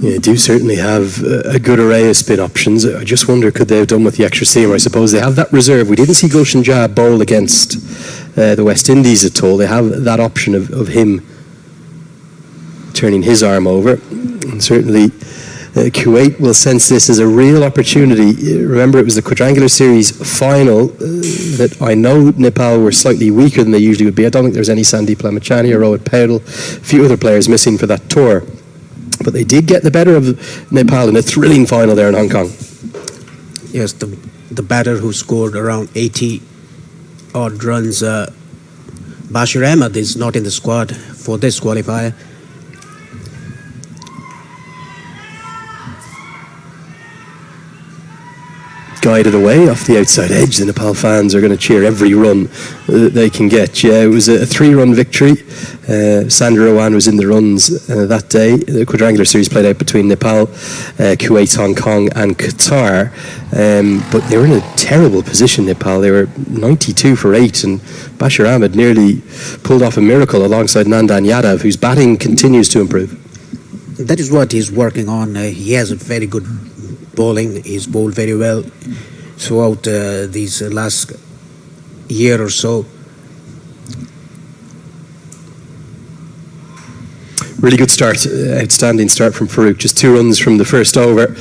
Yeah, they do certainly have a good array of spin options. I just wonder, could they have done with the extra seamer? I suppose they have that reserve. We didn't see Gulshan Jah bowl against the West Indies at all. They have that option of him turning his arm over. And certainly Kuwait will sense this as a real opportunity. Remember, it was the quadrangular series final that I know Nepal were slightly weaker than they usually would be. I don't think there was any Sandeep Lamachani or Rohit Paudel, a few other players missing for that tour. But they did get the better of Nepal in a thrilling final there in Hong Kong. Yes, the batter who scored around 80 odd runs, Bashir Ahmed, is not in the squad for this qualifier. Guided away off the outside edge. The Nepal fans are going to cheer every run that they can get. Yeah, it was a 3-run victory. Sandra Rowan was in the runs that day. The quadrangular series played out between Nepal, Kuwait, Hong Kong and Qatar. But they were in a terrible position, Nepal. They were 92 for 8, and Bashir Ahmed nearly pulled off a miracle alongside Nandan Yadav, whose batting continues to improve. That is what he's working on. He has a very good bowling. He's bowled very well throughout these last year or so. Really good start, outstanding start from Farooq. Just 2 runs from the first over.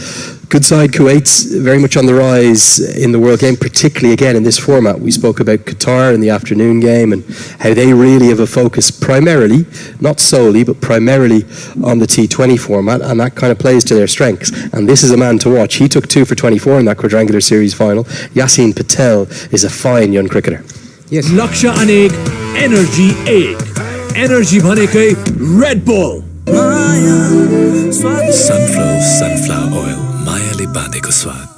Good side, Kuwait's very much on the rise in the World Game, particularly again in this format. We spoke about Qatar in the afternoon game and how they really have a focus primarily, not solely, but primarily on the T20 format, and that kind of plays to their strengths. And this is a man to watch. He took 2 for 24 in that quadrangular series final. Yasin Patel is a fine young cricketer. Yes. Laksha Anek, Energy 8. Energy Bhanekai, Red Bull. Sunflower oil. Mayale Bandeko Swad.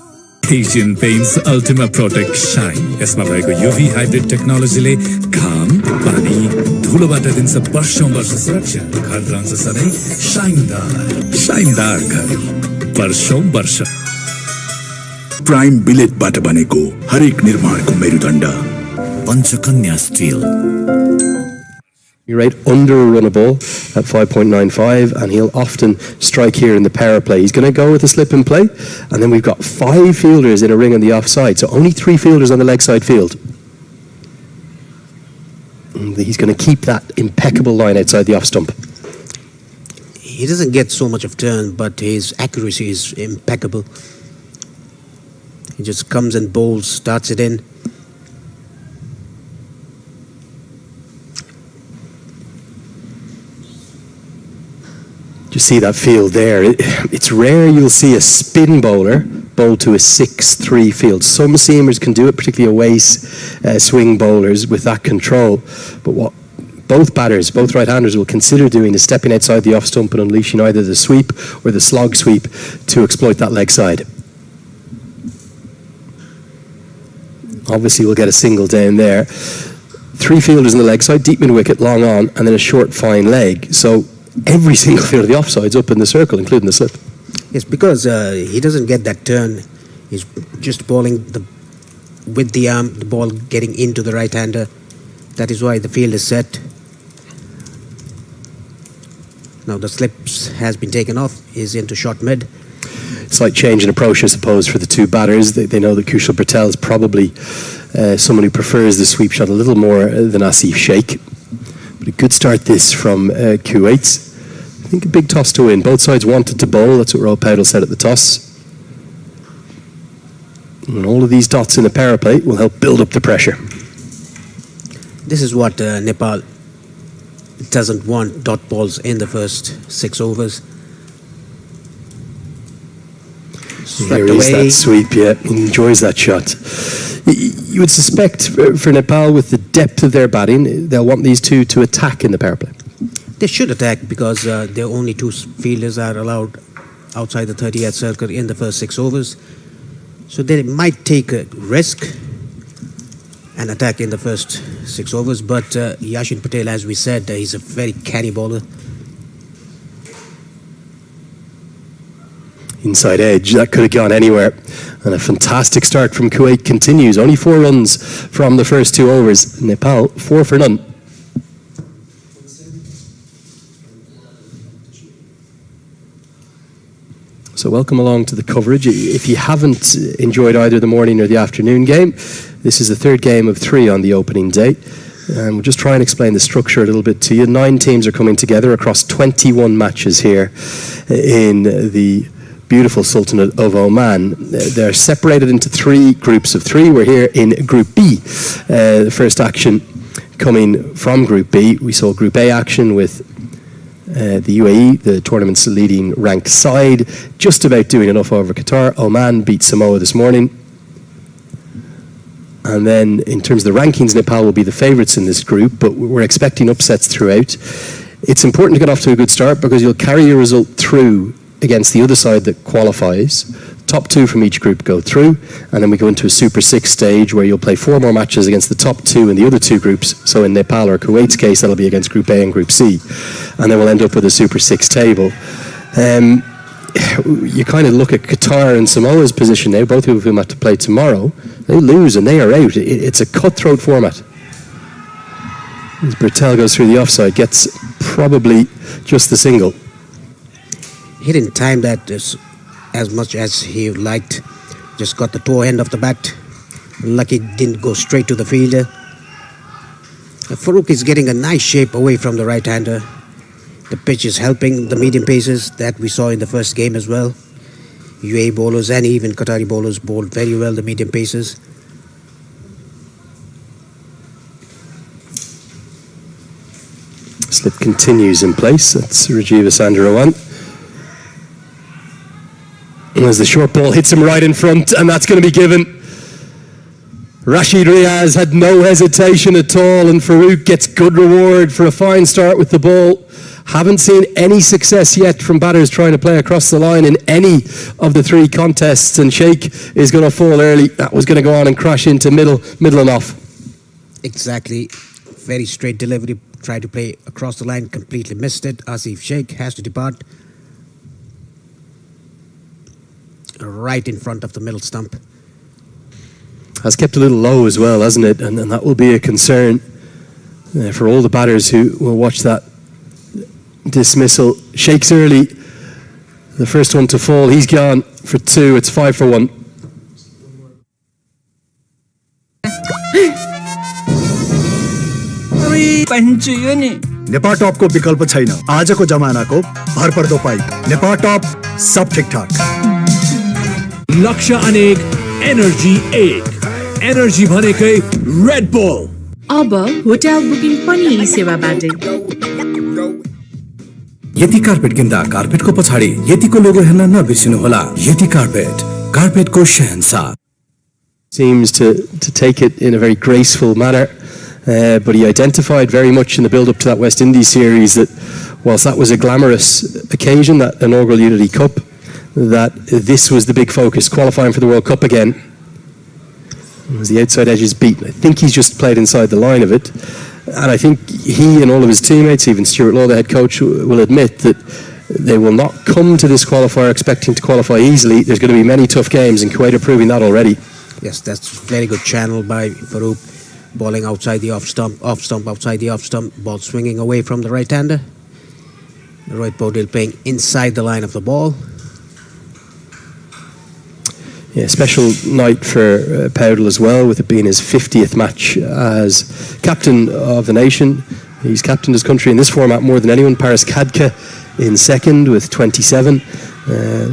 Asian Paints Ultima Protect Shine. यसमा भएको UV hybrid technology ले घाम, पानी, धुलोबाट दिन्छ वर्षौं वर्ष सुरक्षा। घर रहन्छ सधैँ शाइनदार घर वर्षौं वर्ष। प्राइम बिलेटबाट बनेको हरेक निर्माणको मेरुदण्ड Panchakanya steel. You rate under a runner ball at 5.95, and he'll often strike here in the power play. He's going to go with a slip and play, and then we've got 5 fielders in a ring on the offside, so only 3 fielders on the leg side field. And he's going to keep that impeccable line outside the off stump. He doesn't get so much of turn, but his accuracy is impeccable. He just comes and bowls, starts it in. You see that field there. It's rare you'll see a spin bowler bowl to a 6-3 field. Some seamers can do it, particularly away swing bowlers with that control. But what both batters, both right-handers will consider doing is stepping outside the off stump and unleashing either the sweep or the slog sweep to exploit that leg side. Obviously we'll get a single down there. 3 fielders on the leg side, deep mid wicket, long on, and then a short fine leg. So every single field of the offside's up in the circle, including the slip. Yes, because he doesn't get that turn. He's just bowling with the arm, the ball getting into the right-hander. That is why the field is set. Now the slips has been taken off, is into short mid. Slight change in approach, I suppose, for the 2 batters. They know that Kushal Patel is probably someone who prefers the sweep shot a little more than Asif Sheikh. But a good start this from Kuwait. I think a big toss to win. Both sides wanted to bowl. That's what Rohit Paudel said at the toss. And all of these dots in the power play will help build up the pressure. This is what Nepal doesn't want, dot balls in the first 6 overs. There is that sweep, yeah. He enjoys that shot. You would suspect for Nepal, with the depth of their batting, they'll want these 2 to attack in the power play. They should attack because their only 2 fielders are allowed outside the 30-yard circle in the first 6 overs. So they might take a risk and attack in the first 6 overs. But Yasin Patel, as we said, he's a very canny bowler. Inside edge, that could have gone anywhere. And a fantastic start from Kuwait continues. Only 4 runs from the first 2 overs. Nepal, 4 for none. So welcome along to the coverage. If you haven't enjoyed either the morning or the afternoon game, this is the third game of 3 on the opening day. And we'll just try and explain the structure a little bit to you. 9 teams are coming together across 21 matches here in the beautiful Sultanate of Oman. They're separated into 3 groups of 3. We're here in Group B. The first action coming from Group B. We saw Group A action with the UAE, the tournament's leading ranked side, just about doing enough over Qatar. Oman beat Samoa this morning. And then in terms of the rankings, Nepal will be the favourites in this group, but we're expecting upsets throughout. It's important to get off to a good start because you'll carry your result through against the other side that qualifies. Top 2 from each group go through, and then we go into a Super 6 stage where you'll play 4 more matches against the top 2 in the other 2 groups. So in Nepal or Kuwait's case, that'll be against Group A and Group C. And then we'll end up with a Super 6 table. You kind of look at Qatar and Samoa's position now, both of whom have to play tomorrow. They lose and they are out. It's a cutthroat format. As Bertel goes through the offside, gets probably just the single. He didn't time that as much as he liked. Just got the toe end of the bat. Lucky didn't go straight to the fielder. Farouk is getting a nice shape away from the right-hander. The pitch is helping the medium paces that we saw in the first game as well. UAE bowlers and even Qatari bowlers bowled very well the medium paces. Slip continues in place. That's Rajiv Sandarawan. As the short ball hits him right in front, and that's going to be given. Rashid Riaz had no hesitation at all, and Farouk gets good reward for a fine start with the ball. Haven't seen any success yet from batters trying to play across the line in any of the 3 contests, and Sheikh is going to fall early. That was going to go on and crash into middle and off. Exactly. Very straight delivery. Tried to play across the line, completely missed it. Asif Sheikh has to depart. Right in front of the middle stump. Has kept a little low as well, hasn't it? And that will be a concern for all the batters who will watch that dismissal. Shakes early, the first one to fall. He's gone for 2. It's 5 for 1. Nepal top को विकल्प छैन आजको जमानाको भरपर्दो pipe Nepal top सब ठीकठाक लक्ष्य अनेक energy 1 energy भनेकै रेड बुल अब होटल बुकिङ पनि यी सेवाबाट यति कार्पेट किन्दा कार्पेटको पछाडि यतिको लोगो हेर्न नबिर्सिनु होला यति carpet कार्पेटको Shahenshah Seems to take it in a very graceful manner. But he identified very much in the build-up to that West Indies series that whilst that was a glamorous occasion, that inaugural Unity Cup, that this was the big focus, qualifying for the World Cup again. As the outside edge is beaten, I think he's just played inside the line of it. And I think he and all of his teammates, even Stuart Law, the head coach, will admit that they will not come to this qualifier expecting to qualify easily. There's going to be many tough games, and Kuwait are proving that already. Yes, that's very good channel by Farouk. Bowling outside the off stump, outside the off stump, ball swinging away from the right-hander. Rohit Paudel playing inside the line of the ball. Yeah, special night for Paudel as well, with it being his 50th match as captain of the nation. He's captained his country in this format more than anyone. Paris Khadka in second with 27.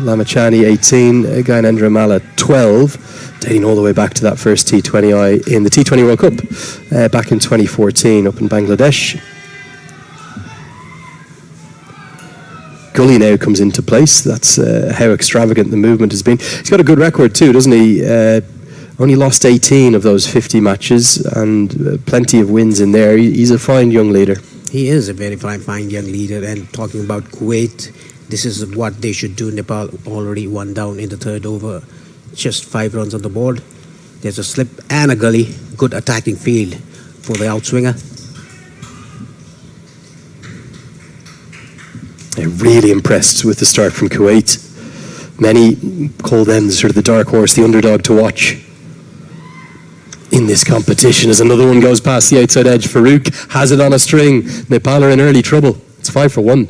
Lamachani 18, Gyanendra Malla 12, dating all the way back to that first T20I in the T20 World Cup back in 2014 up in Bangladesh. Gully now comes into place. That's how extravagant the movement has been. He's got a good record too, doesn't he? Only lost 18 of those 50 matches and plenty of wins in there. He's a fine young leader. He is a very fine young leader. And talking about Kuwait, this is what they should do. Nepal already 1 down in the 3rd over. Just 5 runs on the board. There's a slip and a gully. Good attacking field for the outswinger. They're really impressed with the start from Kuwait. Many call them sort of the dark horse, the underdog to watch in this competition. As another one goes past the outside edge, Farouk has it on a string. Nepal are in early trouble. It's 5 for 1.